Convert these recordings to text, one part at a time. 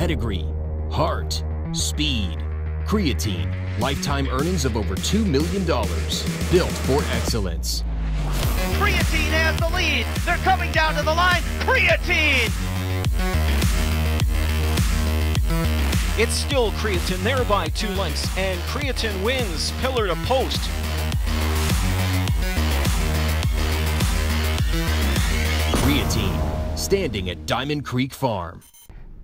pedigree, heart, speed. Creatine, lifetime earnings of over $2 million. Built for excellence. Creatine has the lead. They're coming down to the line. Creatine! It's still Creatine there by 2 lengths, and Creatine wins pillar to post. Creatine, standing at Diamond Creek Farm.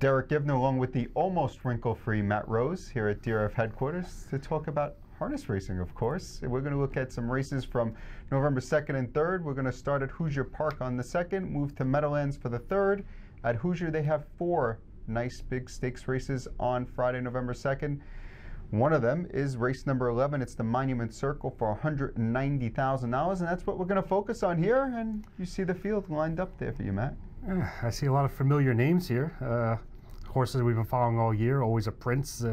Derik Giwner along with the almost wrinkle-free Matt Rose here at DRF headquarters to talk about harness racing, of course. We're going to look at some races from November 2nd and 3rd. We're going to start at Hoosier Park on the 2nd, move to Meadowlands for the 3rd. At Hoosier, they have 4 nice big stakes races on Friday, November 2nd. One of them is race number 11. It's the Monument Circle for $190,000, and that's what we're going to focus on here. And you see the field lined up there for you, Matt. I see a lot of familiar names here. Horses we've been following all year. Always a Prince,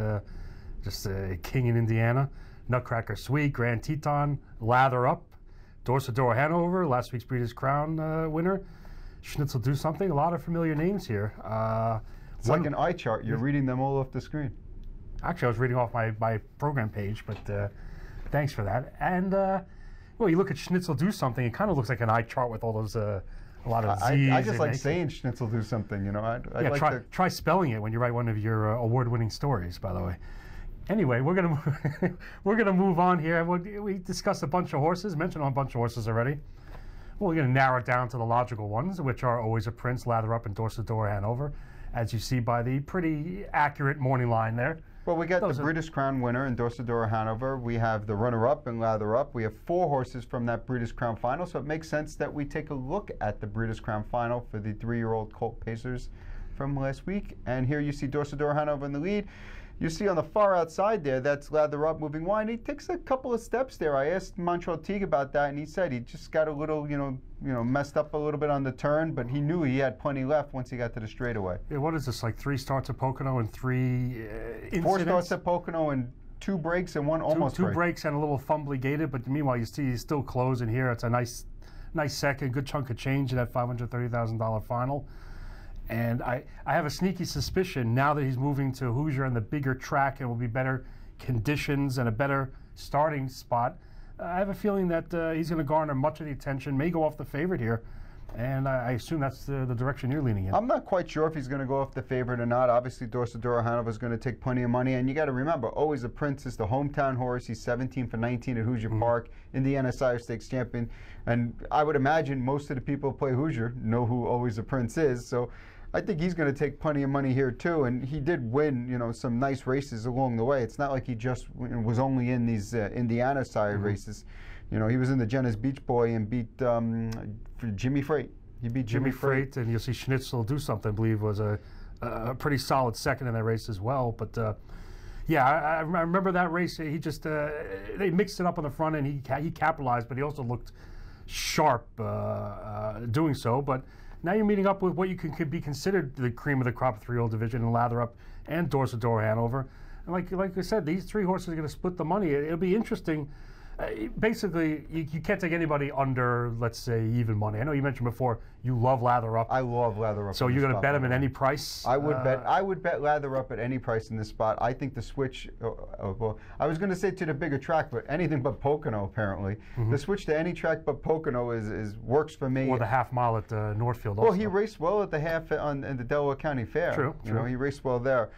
just a king in Indiana. Nutcracker Sweet, Grand Teton, Lather Up, Dorsador Hanover, last week's Breeders' Crown winner. Schnitzel Do Something. A lot of familiar names here. It's like an eye chart. You're reading them all off the screen. Actually, I was reading off my program page, but thanks for that. And well, you look at Schnitzel Do Something. It kind of looks like an eye chart with all those. A lot of Z's. I just like saying Schnitzel Do Something, you know. Yeah, like try spelling it when you write one of your award-winning stories, by the way. Anyway, we're gonna move on here. We discussed a bunch of horses, mentioned a bunch of horses already. We're gonna narrow it down to the logical ones, which are Always a Prince, Lather Up, and Dorsador Hanover, as you see by the pretty accurate morning line there. Well, we got the Breeders' Crown winner in Dorsador Hanover. We have the runner-up in Lather Up. We have 4 horses from that Breeders' Crown final, so it makes sense that we take a look at the Breeders' Crown final for the 3-year-old Colt Pacers from last week. And here you see Dorsador Hanover in the lead. You see on the far outside there, that's Lather Up moving wide. He takes a couple of steps there. I asked Montreal Teague about that, and he said he just got a little, you know, messed up a little bit on the turn, but he knew he had plenty left once he got to the straightaway. Yeah, what is this, like 3 starts at Pocono and 3 incidents? 4 starts at Pocono and 2 breaks and 1 almost break. 2 breaks and a little fumbly gated, but meanwhile you see he's still closing here. It's a nice second, good chunk of change in that $530,000 final. And I have a sneaky suspicion now that he's moving to Hoosier and the bigger track and will be better conditions and a better starting spot. I have a feeling that he's going to garner much of the attention, may go off the favorite here. And I assume that's the direction you're leaning in. I'm not quite sure if he's going to go off the favorite or not. Obviously, Dorsador Hanover is going to take plenty of money. And you got to remember, Always a Prince is the hometown horse. He's 17 for 19 at Hoosier Park, Indiana Sire Stakes champion. And I would imagine most of the people who play Hoosier know who Always a Prince is. So I think he's going to take plenty of money here too, and he did win, you know, some nice races along the way. It's not like he just was only in these Indiana side races. You know, he was in the Jenna's Beach Boy and beat Jimmy Freight. He beat Jimmy Freight, and you'll see Schnitzel Do Something. I believe was a pretty solid second in that race as well. But yeah, I remember that race. He just they mixed it up on the front end. He capitalized, but he also looked sharp doing so. But now you're meeting up with what you could be considered the cream of the crop 3-year-old division in Lather Up and Dorsador Hanover. And like I said, these 3 horses are going to split the money. It'll be interesting. Basically, you can't take anybody under, let's say, even money. I know you mentioned before you love Lather Up. I love Lather Up. So you're going to bet him at any price? I would bet Lather Up at any price in this spot. I think the switch. Well, I was going to say to the bigger track, but anything but Pocono apparently. The switch to any track but Pocono works for me. Or the half mile at Northfield. Well, he raced well at the half in the Delaware County Fair. True. You know, he raced well there.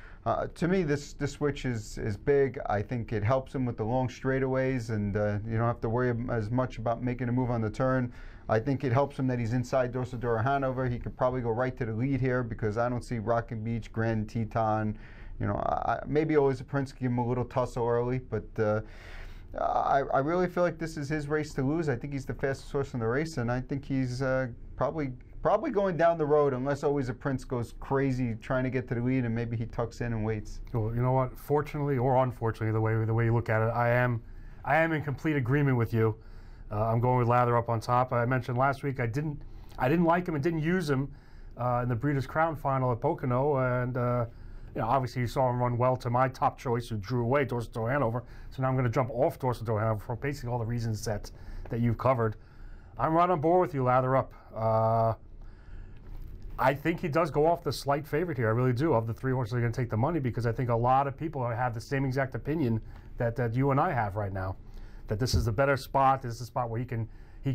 To me, this switch is big. I think it helps him with the long straightaways, and you don't have to worry as much about making a move on the turn. I think it helps him that he's inside Dorsador Hanover. He could probably go right to the lead here because I don't see Rocket Beach, Grand Teton. You know, maybe Always a Prince give him a little tussle early, but I really feel like this is his race to lose. I think he's the fastest horse in the race, and I think he's probably going down the road unless Always a Prince goes crazy trying to get to the lead and maybe he tucks in and waits. Well, you know what? Fortunately or unfortunately, the way you look at it, I am in complete agreement with you. I'm going with Lather Up on top. I mentioned last week I didn't like him and didn't use him in the Breeders' Crown final at Pocono, and you know, obviously you saw him run well to my top choice, who drew away Dorsador Hanover. So now I'm going to jump off Dorsador Hanover for basically all the reasons that you've covered. I'm right on board with you, Lather Up. I think he does go off the slight favorite here. I really do. Of the 3 horses that are going to take the money, because I think a lot of people have the same exact opinion that you and I have right now. That this is the better spot. This is a spot where he could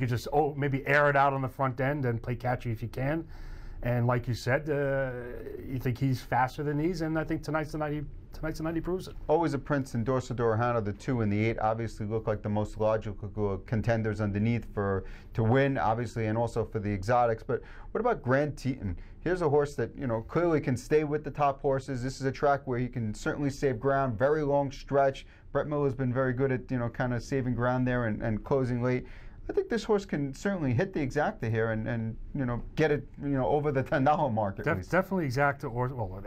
just maybe air it out on the front end and play catchy if he can. And like you said, you think he's faster than these, and I think tonight's the night he proves it. Always a Prince and Dorsa Dorahano, the 2 and the 8, obviously look like the most logical contenders underneath to win, obviously, and also for the exotics. But what about Grand Teton? Here's a horse that, you know, clearly can stay with the top horses. This is a track where he can certainly save ground, very long stretch. Brett Miller's been very good at, you know, kind of saving ground there and closing late. I think this horse can certainly hit the exacta here and you know, get it, you know, over the $10 mark at least. Definitely exacta, or well,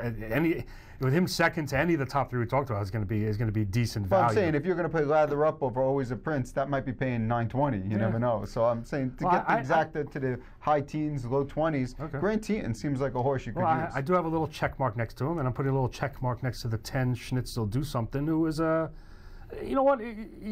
with him second to any of the top 3 we talked about is going to be decent value. But I'm saying if you're going to play Lather Up over Always a Prince, that might be paying $9.20. You never know. So I'm saying to get the exacta to the high teens, low 20s, okay. Grand Teton seems like a horse you could use. I do have a little check mark next to him, and I'm putting a little check mark next to the 10 Schnitzel Do Something, who is a. You know what?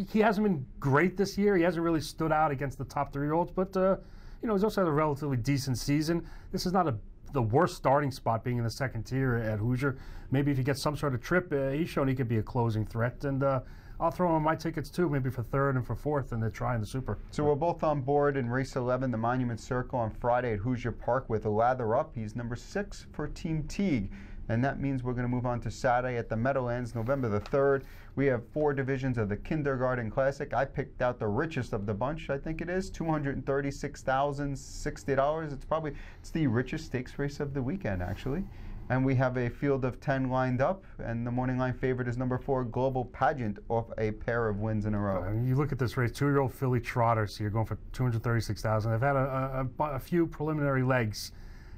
He hasn't been great this year. He hasn't really stood out against the top 3-year-olds, but you know, he's also had a relatively decent season. This is not the worst starting spot, being in the second tier at Hoosier. Maybe if he gets some sort of trip, he's shown he could be a closing threat. And I'll throw on my tickets too, maybe for 3rd and for 4th, and they're trying the Super. So we're both on board in race 11, the Monument Circle on Friday at Hoosier Park with a Lather Up. He's number 6 for Team Teague. And that means we're going to move on to Saturday at the Meadowlands, November the 3rd. We have 4 divisions of the Kindergarten Classic. I picked out the richest of the bunch, I think it is, $236,060. It's the richest stakes race of the weekend, actually. And we have a field of 10 lined up, and the morning line favorite is number 4, Global Pageant, off a pair of wins in a row. You look at this race, 2-year-old filly trotters, so you're going for $236,000. They've had a few preliminary legs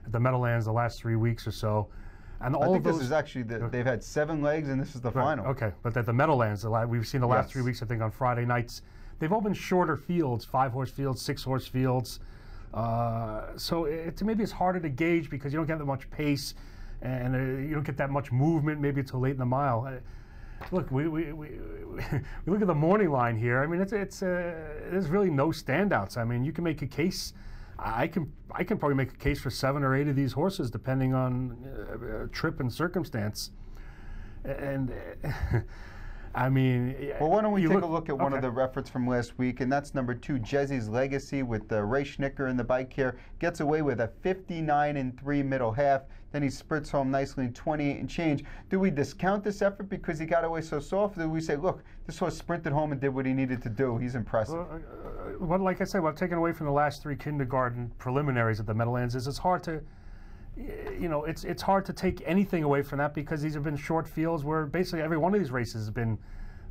at the Meadowlands the last 3 weeks or so. And all I think of those, this is actually, they've had 7 legs, and this is the final. Okay, but at the Meadowlands, we've seen the last 3 weeks, I think, on Friday nights. They've all been shorter fields, 5-horse fields, 6-horse fields. So maybe it's harder to gauge because you don't get that much pace, and you don't get that much movement maybe until late in the mile. Look, we look at the morning line here. I mean, there's really no standouts. I mean, you can make a case. I can probably make a case for 7 or 8 of these horses, depending on trip and circumstance. And I mean, well, why don't we take a look at one of the efforts from last week, and that's number 2, Jezzy's Legacy, with Ray Schnicker in the bike here. Gets away with a 59-3 middle half. Then he spurts home nicely in 28 and change. Do we discount this effort because he got away so soft? Or do we say, look, this horse sprinted home and did what he needed to do? He's impressive. Well, like I said, what I've taken away from the last 3 kindergarten preliminaries at the Meadowlands is it's hard to, you know, it's hard to take anything away from that because these have been short fields where basically every one of these races has been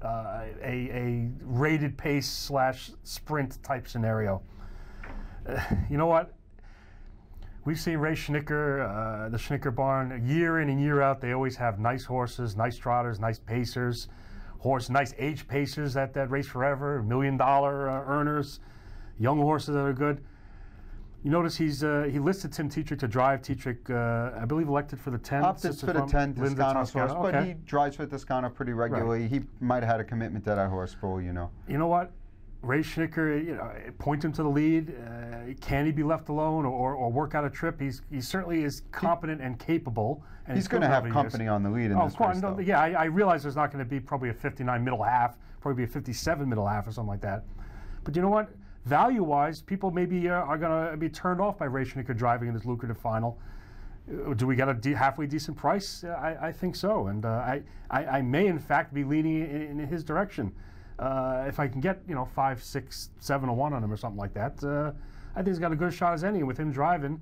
a rated pace / sprint type scenario. You know what? We've seen Ray Schnicker, the Schnicker barn, year in and year out. They always have nice horses, nice trotters, nice pacers, nice age pacers that race forever, $1 million earners, young horses that are good. You notice he listed Tim Tetrick to drive. Tetrick, I believe, elected for the 10. Opted for the 10, Toscano's horse, okay. But he drives for Toscano pretty regularly. Right. He might have had a commitment to that horse for all you know. You know what? Ray Schnicker, you know, point him to the lead. Can he be left alone or work out a trip? He certainly is competent and capable. And he's going to have company on the lead in this race, though. Yeah, I realize there's not going to be probably a 59 middle half, probably be a 57 middle half or something like that. But you know what? Value-wise, people maybe are going to be turned off by Ray Schnicker driving in this lucrative final. Do we get a halfway decent price? I think so, and I may in fact be leaning in his direction. If I can get 5, 6, 7 to 1 on him or something like that, I think he's got a good shot as any. With him driving,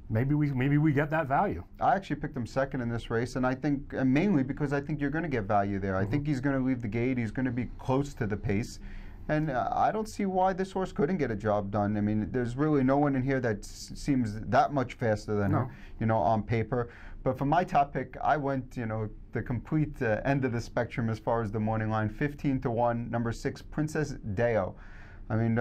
maybe we get that value. I actually picked him second in this race, and I think mainly because I think you're going to get value there. I think he's going to leave the gate. He's going to be close to the pace. And I don't see why this horse couldn't get a job done. I mean, there's really no one in here that seems that much faster than her, on paper. But for my top pick, I went, the complete end of the spectrum as far as the morning line, 15 to 1, number 6, Princess Deo. I mean,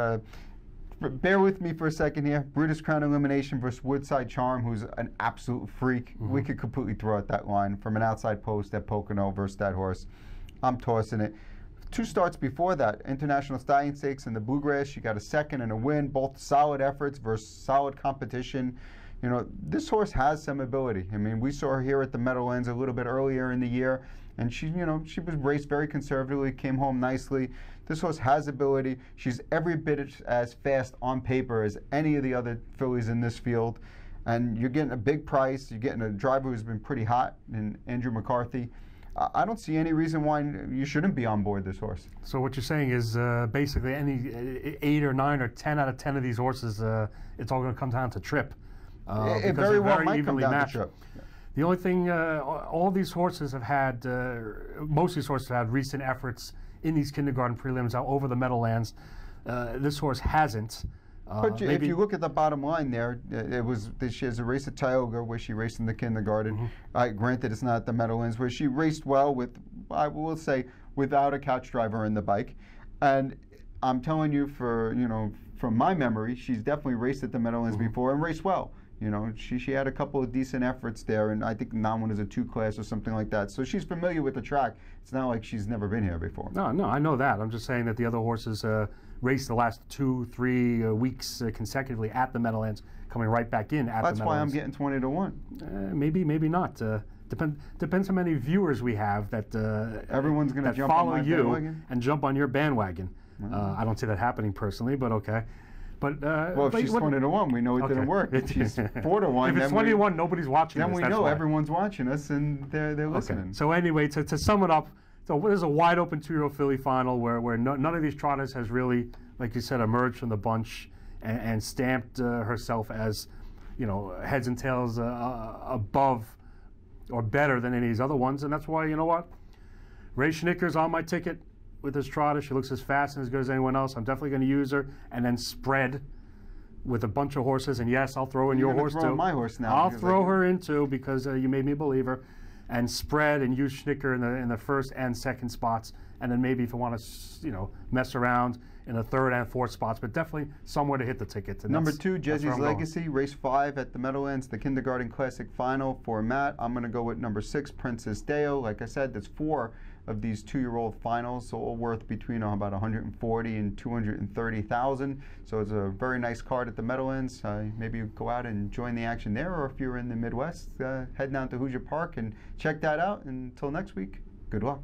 bear with me for a second here. Brutus Crown Elimination versus Woodside Charm, who's an absolute freak. We could completely throw out that line from an outside post at Pocono versus that horse. I'm tossing it. 2 starts before that, International Stallion Stakes and the Bluegrass, she got a second and a win, both solid efforts versus solid competition. you know, this horse has some ability. I mean, we saw her here at the Meadowlands a little bit earlier in the year, and she, you know, she was raced very conservatively, came home nicely. This horse has ability. She's every bit as fast on paper as any of the other fillies in this field. And you're getting a big price. You're getting a driver who's been pretty hot in Andrew McCarthy. I don't see any reason why you shouldn't be on board this horse. So what you're saying is basically any 8 or 9 or 10 out of 10 of these horses, it's all going to come down to trip. It very well might come down to trip. The only thing, all these horses have had, most of these horses have had recent efforts in these kindergarten prelims out over the Meadowlands. This horse hasn't. But if you look at the bottom line there, she has a race at Tioga where she raced in the kindergarten. Granted, it's not at the Meadowlands, where she raced well with, I will say, without a couch driver in the bike. And I'm telling you, from my memory, she's definitely raced at the Meadowlands before and raced well. You know, she had a couple of decent efforts there, and I think now one is a 2 class or something like that. So she's familiar with the track. It's not like she's never been here before. No, I know that. I'm just saying that the other horses raced the last 2-3 weeks consecutively at the Meadowlands, coming right back in at the Meadowlands. That's why I'm getting 20 to 1. Maybe not. Depends how many viewers we have that everyone's going to jump follow on my you bandwagon? and jump on your bandwagon. I don't see that happening personally, but okay. But well, if she's 20 to 1, we know it didn't work. If she's 4 to 1, if it's 20 to 1, nobody's watching. Then us, we that's know why. everyone's watching us and they're listening. Okay. So anyway, to sum it up, so there's a wide open 2-year-old filly final where none of these trotters has really, like you said, emerged from the bunch and stamped herself as, you know, heads and tails above or better than any of these other ones. And that's why, you know what, Ray Schnicker's on my ticket with this trotter. She looks as fast and as good as anyone else. I'm definitely going to use her and then spread with a bunch of horses. And yes, I'll throw in your horse too. My horse now. I'll throw her in too because you made me a believer. And spread and use Schnicker in the first and second spots, and then maybe if you want to, you know, mess around in the third and fourth spots, but definitely somewhere to hit the ticket. Number 2, Jesse's Legacy, race 5 at the Meadowlands, the Kindergarten Classic Final for Matt. I'm going to go with number 6, Princess Deo. Like I said, there's 4 of these 2-year-old finals, so all worth between about 140 and 230,000. So it's a very nice card at the Meadowlands. Maybe you go out and join the action there, or if you're in the Midwest, head down to Hoosier Park and check that out. Until next week, good luck.